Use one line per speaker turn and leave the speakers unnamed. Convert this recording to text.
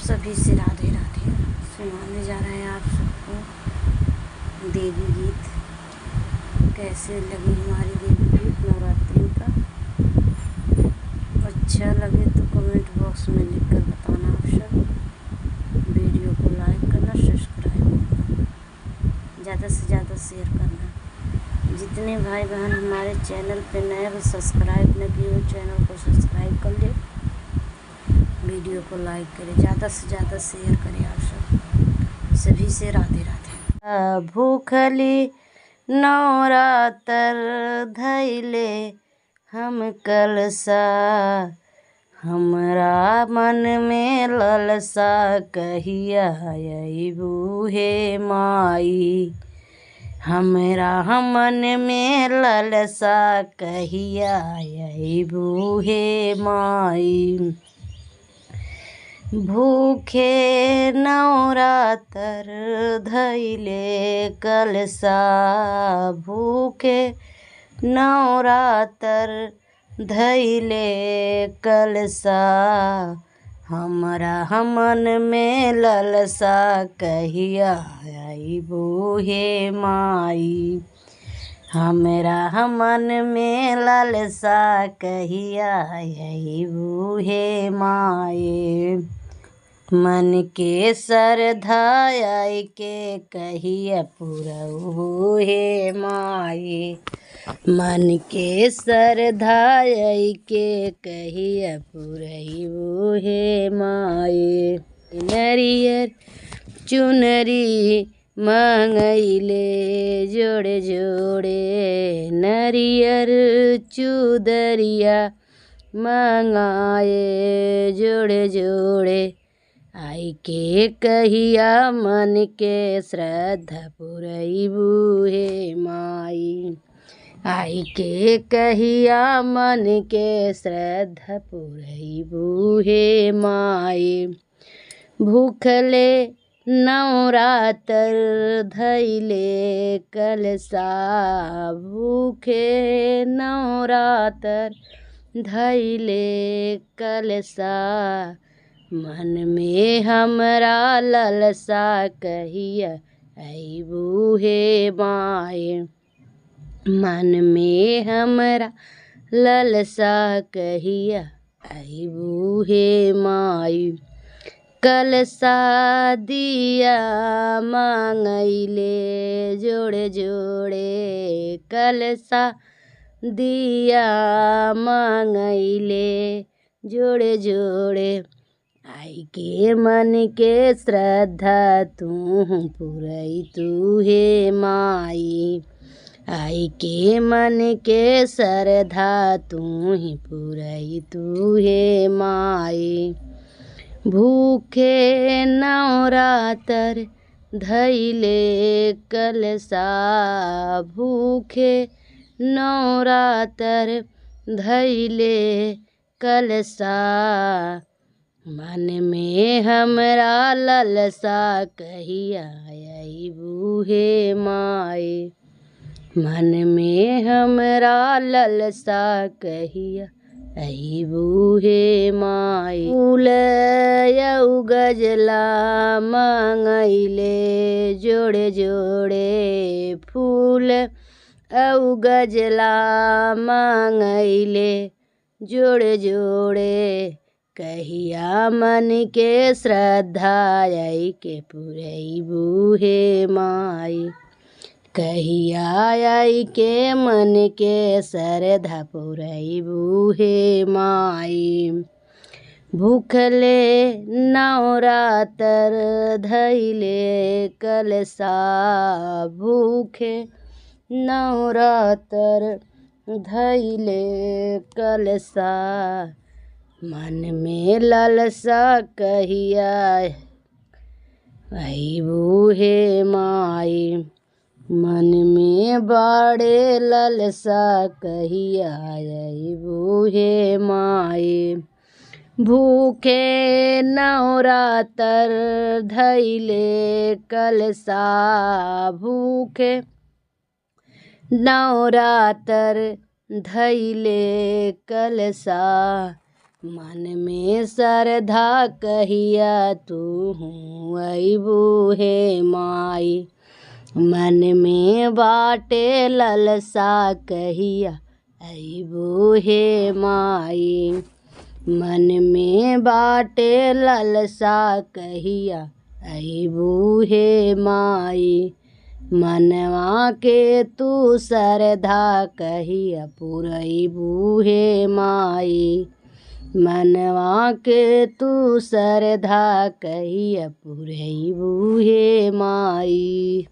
सभी से राधे राधे। सुनाने जा रहे हैं आप सबको देवी गीत। कैसे लगी हमारी देवी गीत नवरात्रि का? अच्छा लगे तो कमेंट बॉक्स में लिखकर बताना आप सब। वीडियो को लाइक करना, सब्सक्राइब करना, ज़्यादा से ज़्यादा शेयर करना। जितने भाई बहन हमारे चैनल पे नए वो सब्सक्राइब न किए हो, चैनल को सब्सक्राइब कर ले, वीडियो को लाइक करें, ज़्यादा से ज़्यादा शेयर करें। आप सब सभी से राधे राधे। भूखली नवरातर धैले हम कलसा, हमरा मन में ललसा कहिया अइबू हे माई। हमरा मन में ललसा कहिया अइबू हे माई। भूखे नवरातर धैले कलसा, भूखे नवरातर धैले कलसा, हमरा मन में ललसा कहिया अइबू हे माई। हमरा मन में ललसा कहिया अइबू हे माई। मन के श्रद्धा के कहिया पुरऊ हे माई। मन के श्रद्धा के कहिया पुरऊ हे माई। नरियर चुनरी मंगैले जोड़े जोड़े, नरियर चुदरिया मंगाए जोड़े जोड़े। आई के कहिया मन के श्रद्धा पुरैबू हे माई। आई के कहिया मन के श्रद्धा पुरैबू हे माई। भूखले नवरातर धैले कलसा, भूखे नवरातर धैले कलसा, मन में हमरा ललसा कहिया अइबू हे माई। मन में हमरा ललसा कहिया अइबू हे माई। कलसा दिया मांगैले जोड़े जोड़े, कलसा दिया मांगैले जोड़े जोड़े। आई के मन के श्रद्धा तू पुरई तू हे माई। आई के मन के श्रद्धा तू ही पुरई तू हे माई। भूखे नवरातर धैले कलसा, भूखे नवरातर धैले कलसा, मन में हमरा ललसा कहिया अइबू हे माई। मन में हमरा ललसा कहिया अइबू हे माई। फूल यऊ गजला मंगैले जोड़े जोड़े, फूल औ गजला मंगैले जोड़े जोड़े। कहिया मन के श्रद्धा आई के पुरैबू हे माई। कहिया आई के मन के श्रद्धा पुरैबू हे माई। भूखले नवरातर धैले कलसा, भूखे नवरातर धैले कलसा, मन में ललसा कहिया अइबू हे माई। मन में बाड़े ललसा कहिया अइबू हे माई। भूखे नवरातर धैले कलसा, भूखे नवरातर धैले कलसा,
मन में श्रद्धा कहिया तू अइबू हे माई। मन में बाटे ललसा कहिया अइबू हे माई। मन में बाटे ललसा कहिया अइबू हे माई। मनवा के तू श्रद्धा कहिया पुरइबू हे माई। मनवा के तू श्रद्धा कहिया पुरइबू हे माई।